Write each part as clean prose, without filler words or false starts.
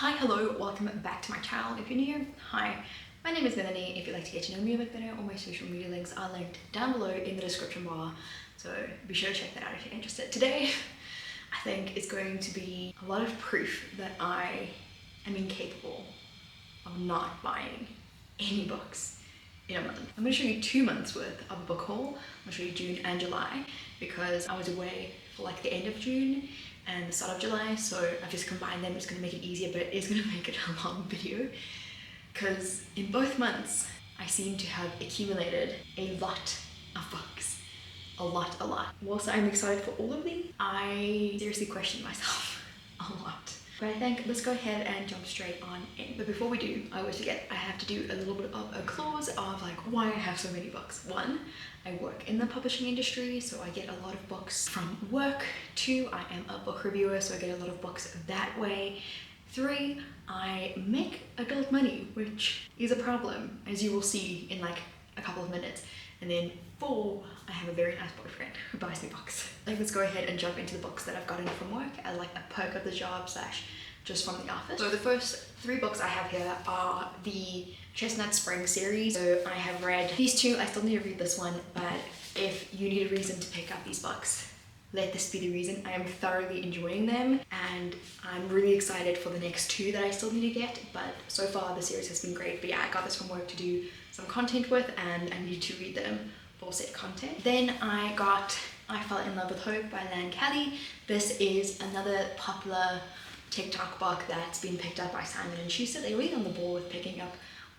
Hi, hello, welcome back to my channel. If you're new, hi, my name is Melleny. If you'd like to get to know me a bit better, all my social media links are linked down below in the description bar, so be sure to check that out if you're interested. Today, I think it's going to be a lot of proof that I am incapable of not buying any books in a month. I'm going to show you 2 months worth of a book haul. I'm going to show you June and July because I was away for like the end of June and the start of July, so I've just combined them. It's going to make it easier, but it is going to make it a long video because in both months I seem to have accumulated a lot of books. A lot. Whilst I'm excited for all of them, I seriously question myself a lot. But I think let's go ahead and jump straight on in. But before we do, I always forget I have to do a little bit of a clause of like why I have so many books. 1, I work in the publishing industry, so I get a lot of books from work. 2, I am a book reviewer, so I get a lot of books that way. 3, I make adult money, which is a problem, as you will see in like a couple of minutes. And then 4, I have a very nice boyfriend who buys me books. Like, let's go ahead and jump into the books that I've gotten from work as like a perk of the job / just from the office. So the first 3 books I have here are the Chestnut Spring series. So I have read these 2. I still need to read this one, but if you need a reason to pick up these books, let this be the reason. I am thoroughly enjoying them and I'm really excited for the next 2 that I still need to get, but so far the series has been great. But yeah, I got this from work to do some content with and I need to read them for said content. Then I got I Fell in Love with Hope by Lan Kelly. This is another popular TikTok book that's been picked up by Simon & Schuster. They're really on the ball with picking up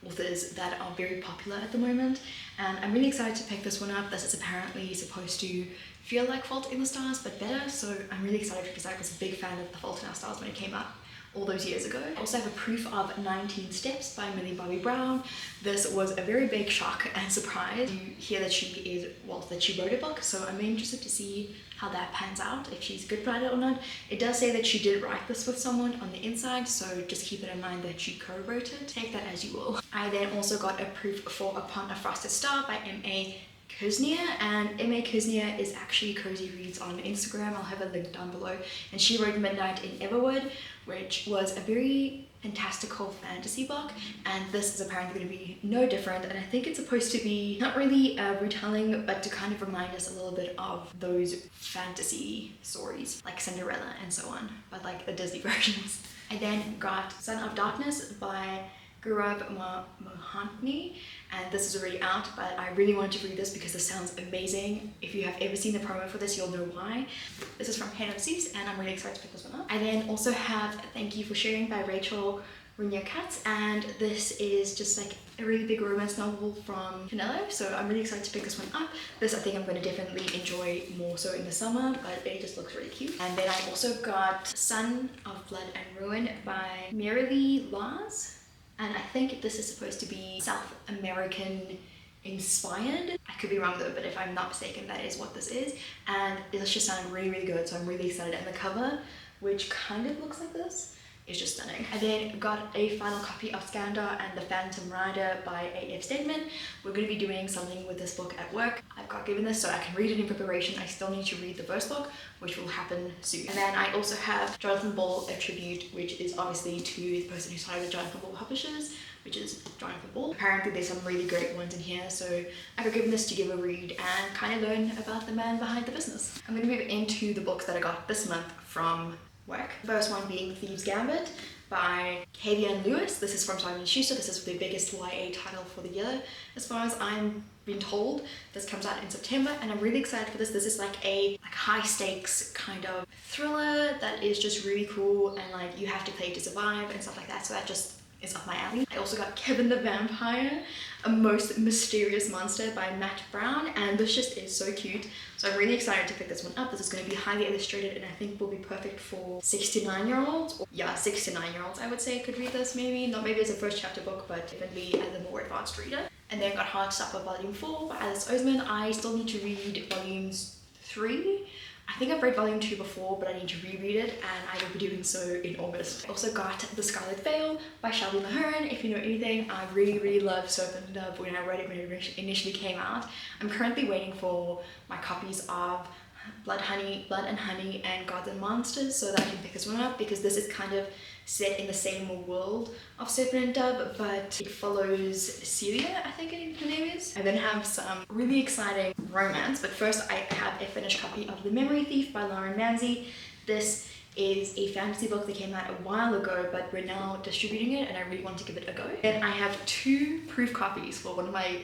authors that are very popular at the moment, and I'm really excited to pick this one up. This is apparently supposed to feel like Fault in the Stars but better, so I'm really excited because I was a big fan of The Fault in Our Stars when it came out all those years ago. I also have a proof of 19 Steps by Millie Bobby Brown. This was a very big shock and surprise to hear that she wrote a book, so I'm interested to see how that pans out, if she's good at it or not. It does say that she did write this with someone on the inside, so just keep it in mind that she co-wrote it. Take that as you will. I then also got a proof for Upon a Frosted Star by M.A. Kuznia, and M.A. Kuznia is actually Cozy Reads on Instagram. I'll have a link down below. And she wrote Midnight in Everwood, which was a very fantastical fantasy book, and this is apparently going to be no different. And I think it's supposed to be not really a retelling, but to kind of remind us a little bit of those fantasy stories like Cinderella and so on, but like the Disney versions. I then got Son of Darkness by Gaurav Mohanty, and this is already out, but I really wanted to read this because this sounds amazing. If you have ever seen the promo for this, you'll know why. This is from Hen of Cease, and I'm really excited to pick this one up. I then also have Thank You for Sharing by Rachel Runia-Katz, and this is just like a really big romance novel from Canelo, so I'm really excited to pick this one up. This I think I'm going to definitely enjoy more so in the summer, but it just looks really cute. And then I also got Son of Blood and Ruin by Marilee Lars. And I think this is supposed to be South American inspired. I could be wrong though, but if I'm not mistaken, that is what this is. And this just sounded really good, so I'm really excited. And the cover, which kind of looks like this, is just stunning. I then got a final copy of Skandar and the Phantom Rider by A.F. Stedman. We're going to be doing something with this book at work. I've got given this so I can read it in preparation. I still need to read the first book, which will happen soon. And then I also have Jonathan Ball, a tribute, which is obviously to the person who started the Jonathan Ball Publishers, which is Jonathan Ball. Apparently there's some really great ones in here, so I got given this to give a read and kind of learn about the man behind the business. I'm going to move into the books that I got this month from work. The first one being Thieves Gambit by Kavian Lewis. This is from Simon & Schuster. This is the biggest YA title for the year, as far as I'm being told. This comes out in September, and I'm really excited for this. This is like a high stakes kind of thriller that is just really cool, and like you have to play to survive and stuff like that, so that just is up my alley. I also got Kevin the Vampire, A Most Mysterious Monster by Matt Brown, and this just is so cute. So I'm really excited to pick this one up. This is going to be highly illustrated and I think will be perfect for 6 to 9-year-olds. Yeah, 6 to 9-year-olds I would say could read this maybe. Not maybe as a first chapter book, but definitely as a more advanced reader. And then got Heartstopper Volume 4 by Alice Oseman. I still need to read Volumes 3. I think I've read Volume 2 before, but I need to reread it, and I will be doing so in August. I also got The Scarlet Veil by Shelby Mahern. If you know anything, I really loved Serpent Dove when I read it when it initially came out. I'm currently waiting for my copies of Blood and Honey and Gods and Monsters so that I can pick this one up, because this is kind of set in the same world of Serpent and Dove, but it follows Celia, I think her name is. I then have some really exciting romance, but first I have a finished copy of The Memory Thief by Lauren Manzi. This is a fantasy book that came out a while ago, but we're now distributing it and I really want to give it a go. Then I have 2 proof copies for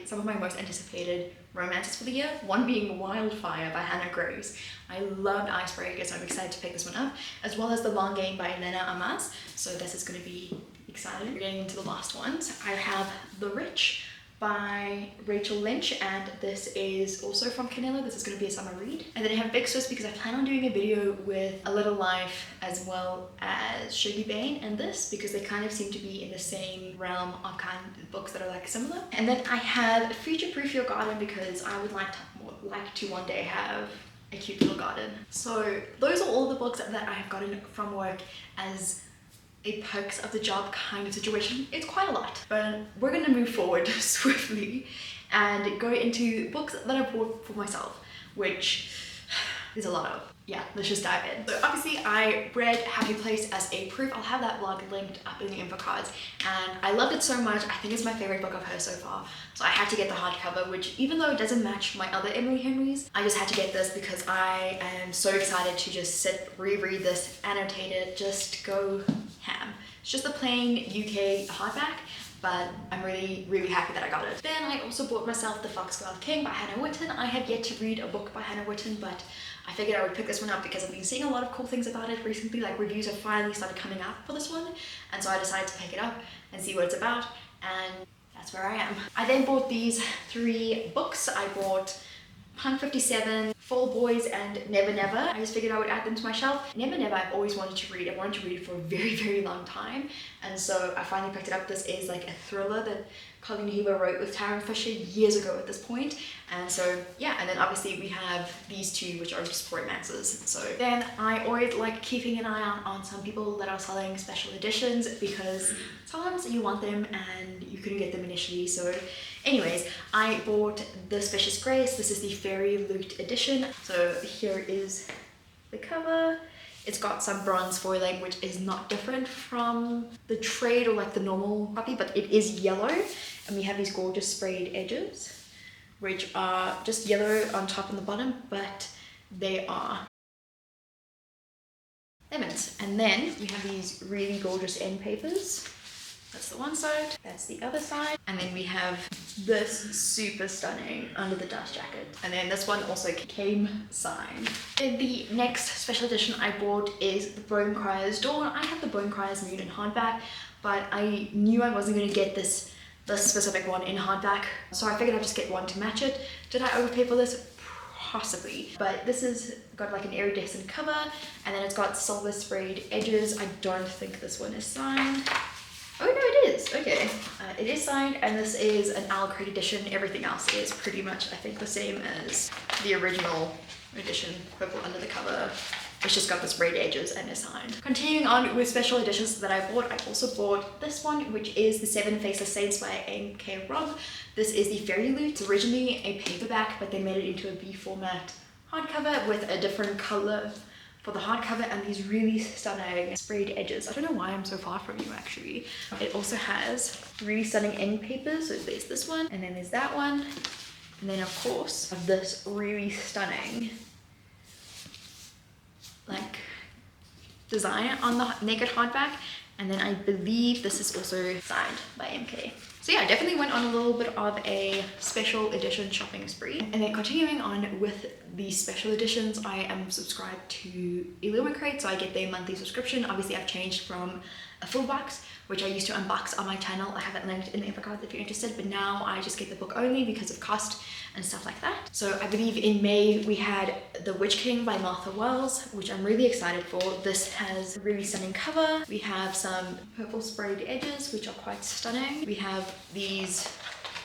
some of my most anticipated romances for the year, one being Wildfire by Hannah Groves. I loved Icebreaker, so I'm excited to pick this one up, as well as The Long Game by Elena Amas, so this is going to be exciting. We're getting into the last ones. I have The Rich by Rachel Lynch, and this is also from Canelo. This is going to be a summer read. And then I have Big Swiss because I plan on doing a video with A Little Life as well as Shuggy Bane and this, because they kind of seem to be in the same realm of kind of books that are like similar. And then I have Future Proof Your Garden because I would like to one day have a cute little garden. So those are all the books that I have gotten from work as a perks of the job kind of situation. It's quite a lot, but we're gonna move forward swiftly and go into books that I bought for myself, which is a lot of. Yeah, let's just dive in. So obviously I read Happy Place as a proof. I'll have that vlog linked up in the info cards, and I loved it so much. I think it's my favorite book of hers so far. So I had to get the hardcover, which even though it doesn't match my other Emily Henrys, I just had to get this because I am so excited to just reread this, annotate it, just go ham. It's just a plain UK hardback, but I'm really happy that I got it. Then I also bought myself The Foxglove King by Hannah Witten. I have yet to read a book by Hannah Witten, but I figured I would pick this one up because I've been seeing a lot of cool things about it recently, like reviews have finally started coming out for this one, and so I decided to pick it up and see what it's about, and that's where I am. I then bought these 3 books. I bought Punk 57, Fall Boys, and Never Never. I just figured I would add them to my shelf. Never Never I've always wanted to read. I wanted to read it for a very long time, and so I finally picked it up. This is like a thriller that Colleen Hoover wrote with Taryn Fisher years ago at this point, and so yeah. And then obviously we have these 2, which are just romances. So then I always like keeping an eye out on some people that are selling special editions, because sometimes you want them and you couldn't get them initially. So anyways, I bought This Vicious Grace. This is the Fairy Loot edition. So here is the cover. It's got some bronze foiling, which is not different from the trade or like the normal copy, but it is yellow. And we have these gorgeous sprayed edges, which are just yellow on top and the bottom, but they are lemons. And then we have these really gorgeous end papers. That's the one side, that's the other side. And then we have this super stunning Under the Dust jacket. And then this one also came signed. Then the next special edition I bought is The Bone Crier's Dawn. I have The Bone Crier's Moon in hardback, but I knew I wasn't gonna get this specific one in hardback, so I figured I'd just get one to match it. Did I overpay for this? Possibly, but this has got like an iridescent cover, and then it's got silver sprayed edges. I don't think this one is signed. Oh no, it is. Okay, it is signed, and this is an Owl Crate edition. Everything else is pretty much, I think, the same as the original edition. Purple under the cover. It's just got the sprayed edges and is signed. Continuing on with special editions that I bought, I also bought this one, which is The Seven Faceless Saints by M.K. Robb. This is the Fairy Loot. It's originally a paperback, but they made it into a B format hardcover with a different color for the hardcover and these really stunning sprayed edges. I don't know why I'm so far from you actually. It also has really stunning end papers. So there's this one, and then there's that one. And then of course, this really stunning like design on the naked hardback, and then I believe this is also signed by MK. So yeah, I definitely went on a little bit of a special edition shopping spree. And then continuing on with the special editions, I am subscribed to Illumicrate, so I get their monthly subscription. Obviously I've changed from a full box, which I used to unbox on my channel. I have it linked in the info card if you're interested, but now I just get the book only because of cost and stuff like that. So I believe in May we had The Witch King by Martha Wells, which I'm really excited for. This has a really stunning cover. We have some purple sprayed edges, which are quite stunning. We have these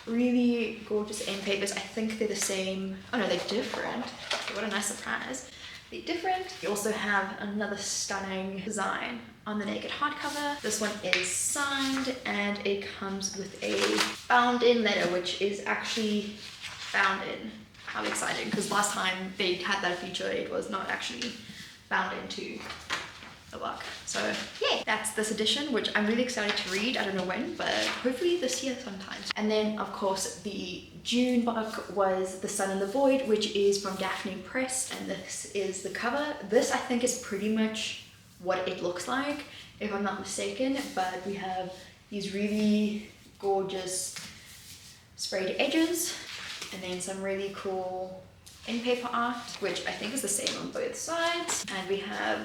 really gorgeous end papers. I think they're the same. Oh no, they're different. Okay, what a nice surprise. They're different. We also have another stunning design on the naked hardcover. This one is signed and it comes with a bound in letter, which is actually bound in. How exciting, because last time they had that feature, it was not actually bound into. the book. So yeah, that's this edition, which I'm really excited to read. I don't know when, but hopefully this year sometime. And then of course the June book was The Sun and the Void, which is from Daphne Press, and this is the cover. This I think is pretty much what it looks like, if I'm not mistaken, but we have these really gorgeous sprayed edges and then some really cool in paper art, which I think is the same on both sides. And we have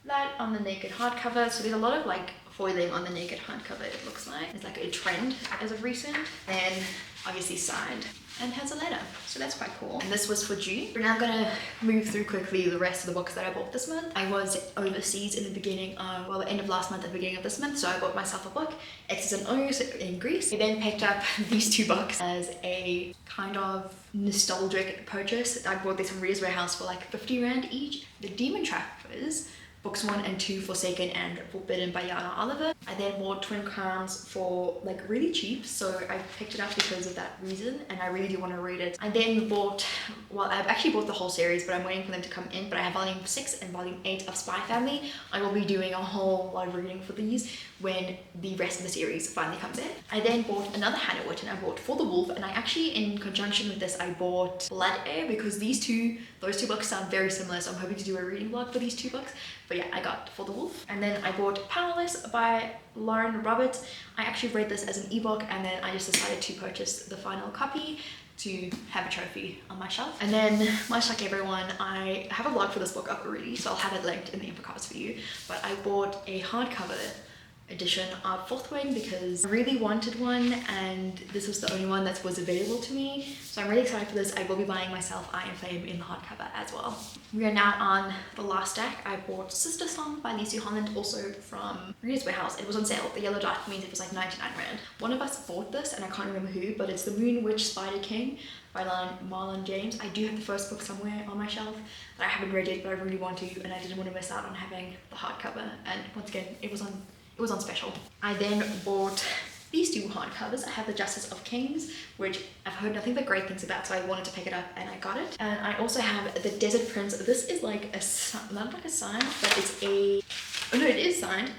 that on the naked hardcover. So there's a lot of like foiling on the naked hardcover, it looks like. It's like a trend as of recent. And obviously signed and has a letter. So that's quite cool. And this was for June. We're now gonna move through quickly the rest of the books that I bought this month. I was overseas in the beginning of, well, the end of last month and the beginning of this month. So I bought myself a book, X's and O's in Greece. I then picked up these two books as a kind of nostalgic purchase. I bought these from Reader's Warehouse for like 50 Rand each. The Demon Trappers, books 1 and 2, Forsaken and Forbidden by Yana Oliver. I then bought Twin Crowns for like really cheap, so I picked it up because of that reason, and I really do want to read it. I then bought, well, I've actually bought the whole series, but I'm waiting for them to come in, but I have volume 6 and volume 8 of Spy Family. I will be doing a whole lot of reading for these when the rest of the series finally comes in. I then bought another Hannah Witten. I bought For the Wolf, and I actually, in conjunction with this, I bought Blood Air, because those two books sound very similar, so I'm hoping to do a reading vlog for these two books. But yeah, I got For the Wolf. And then I bought Powerless by Lauren Roberts. I actually read this as an ebook, and then I just decided to purchase the final copy to have a trophy on my shelf. And then, much like everyone, I have a vlog for this book up already, so I'll have it linked in the info cards for you. But I bought a hardcover edition of Fourth Wing because I really wanted one, and this was the only one that was available to me. So I'm really excited for this. I will be buying myself Iron Flame in the hardcover as well. We are now on the last stack. I bought Sister Song by Lucy Holland, also from Reader's Warehouse. It was on sale. The yellow dot means it was like 99 Rand. One of us bought this, and I can't remember who, but it's The Moon Witch Spider King by Marlon James. I do have the first book somewhere on my shelf that I haven't read yet, but I really want to, and I didn't want to miss out on having the hardcover. And once again, it was on special. I then bought these two hardcovers. I have The Justice of Kings, which I've heard nothing but great things about, so I wanted to pick it up and I got it. And I also have The Desert Prince. This is like a, not like a sign, but it's a, oh no, it is signed,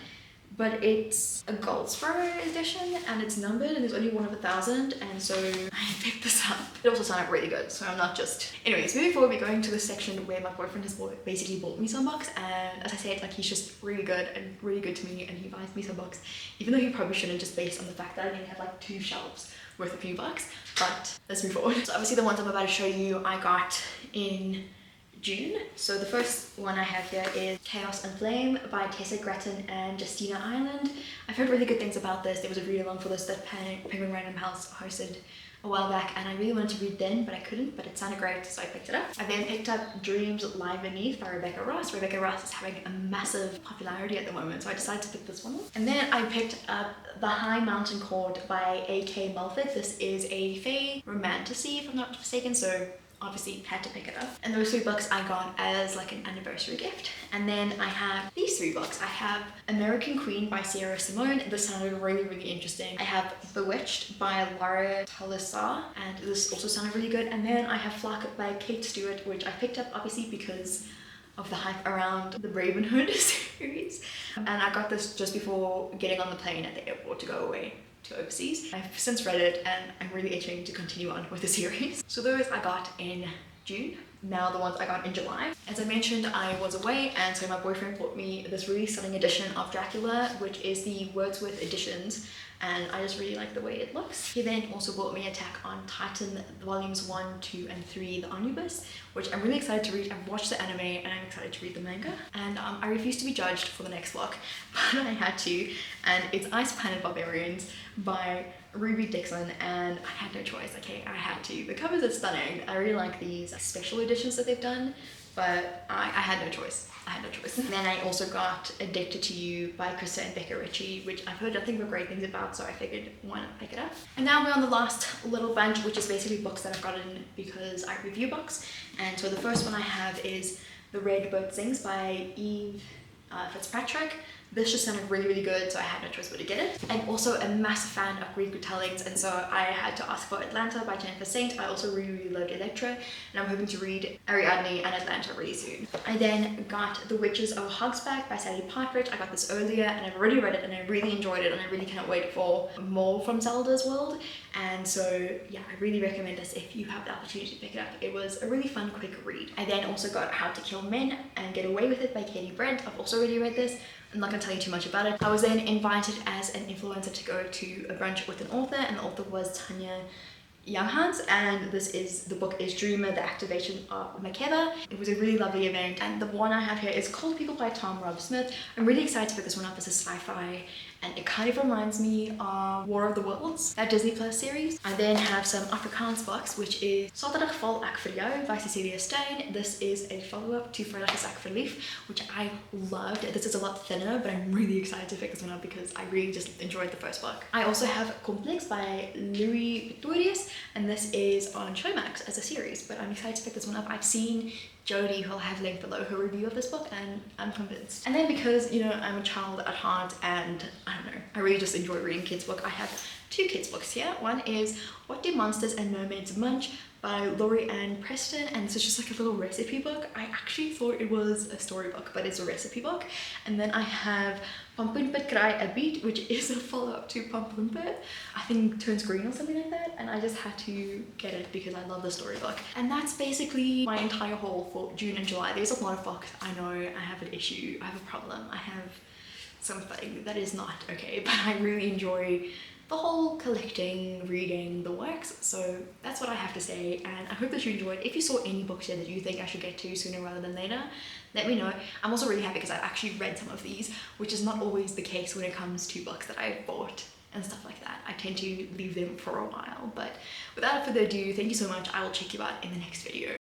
but it's a Goldsboro edition and it's numbered, and there's only 1 of 1,000, and so I picked this up. It also sounded really good, so I'm not just... Anyways, moving forward, we're going to the section where my boyfriend has basically bought me some books, and as I said, like, he's just really good and really good to me, and he buys me some books, even though he probably shouldn't, just based on the fact that I only have like 2 shelves worth of few books. But let's move forward. So obviously the ones I'm about to show you I got in June. So the first one I have here is Chaos and Flame by Tessa Grattan and Justina Ireland. I've heard really good things about this. There was a read along for this that Penguin Random House hosted a while back, and I really wanted to read then, but I couldn't, but it sounded great, so I picked it up. I then picked up Dreams Lie Beneath by Rebecca Ross. Rebecca Ross is having a massive popularity at the moment, so I decided to pick this one up. And then I picked up The High Mountain Court by A.K. Mulford. This is a fae romantasy, if I'm not mistaken, so obviously had to pick it up. And those 3 books I got as like an anniversary gift. And then I have these 3 books. I have American Queen by Sierra Simone. This sounded really, really interesting. I have Bewitched by Laura Talisar, and this also sounded really good. And then I have Flock by Kate Stewart, which I picked up obviously because of the hype around the Ravenhood series. And I got this just before getting on the plane at the airport to go away to overseas. I've since read it and I'm really itching to continue on with the series. So those I got in June. Now the ones I got in July. As I mentioned, I was away, and so my boyfriend bought me this really stunning edition of Dracula, which is the Wordsworth editions, and I just really like the way it looks. He then also bought me Attack on Titan volumes 1, 2 and 3, the omnibus, which I'm really excited to read. I've watched the anime and I'm excited to read the manga, and I refuse to be judged for the next book, but I had to, and it's Ice Planet Barbarians by Ruby Dixon, and I had no choice. Okay, I had to. The covers are stunning. I really like these special editions that they've done, but I had no choice. I had no choice. And then I also got Addicted to You by Krista and Becca Ritchie, which I've heard nothing but great things about, so I figured why not pick it up. And now we're on the last little bunch, which is basically books that I've gotten because I review books. And so the first one I have is The Red Bird Sings by Eve Fitzpatrick. this just sounded really, really good, so I had no choice but to get it. I'm also a massive fan of Greek retellings, and so I had to ask for Atlanta by Jennifer Saint. I also really, really loved Electra, and I'm hoping to read Ariadne and Atlanta really soon. I then got The Witches of Hogsback by Sally Partridge. I got this earlier, and I've already read it, and I really enjoyed it, and I really cannot wait for more from Zelda's world. And so yeah, I really recommend this if you have the opportunity to pick it up. It was a really fun, quick read. I then also got How to Kill Men and Get Away with It by Katie Brent. I've also already read this. I'm not going to tell you too much about it. I was then invited as an influencer to go to a brunch with an author, and the author was Tanya Younghans, and the book is Dreamer, The Activation of Makeba. It was a really lovely event, and the one I have here is called People by Tom Rob Smith. I'm really excited to pick this one up. It's a sci-fi, and it kind of reminds me of War of the Worlds, that Disney Plus series. I then have some Afrikaans books, which is Saterdag Val Ek Vir Jou by Cecilia Stein. This is a follow-up to Vrydag Is Ek Verlief, which I loved. This is a lot thinner, but I'm really excited to pick this one up because I really just enjoyed the first book. I also have Complex by Louis Victorius, and this is on Showmax as a series, but I'm excited to pick this one up. I've seen Jodie, who I'll have linked below, her review of this book, and I'm convinced. And then because, you know, I'm a child at heart and I don't know, I really just enjoy reading kids' book, I have two kids' books here. One is What Do Monsters and Mermaids Munch by Laurie Ann Preston, and it's just like a little recipe book. I actually thought it was a storybook, but it's a recipe book. And then I have Pampoenpit Kraai a Beat, which is a follow-up to Pampoenpit. I think Turns Green or something like that, and I just had to get it because I love the storybook. And that's basically my entire haul for June and July. There's a lot of books. I know I have an issue, I have a problem, I have something that is not okay, but I really enjoy the whole collecting, reading, the works. So that's what I have to say, and I hope that you enjoyed. If you saw any books here that you think I should get to sooner rather than later, let me know. I'm also really happy because I've actually read some of these, which is not always the case when it comes to books that I've bought and stuff like that. I tend to leave them for a while, but without further ado, thank you so much. I will check you out in the next video.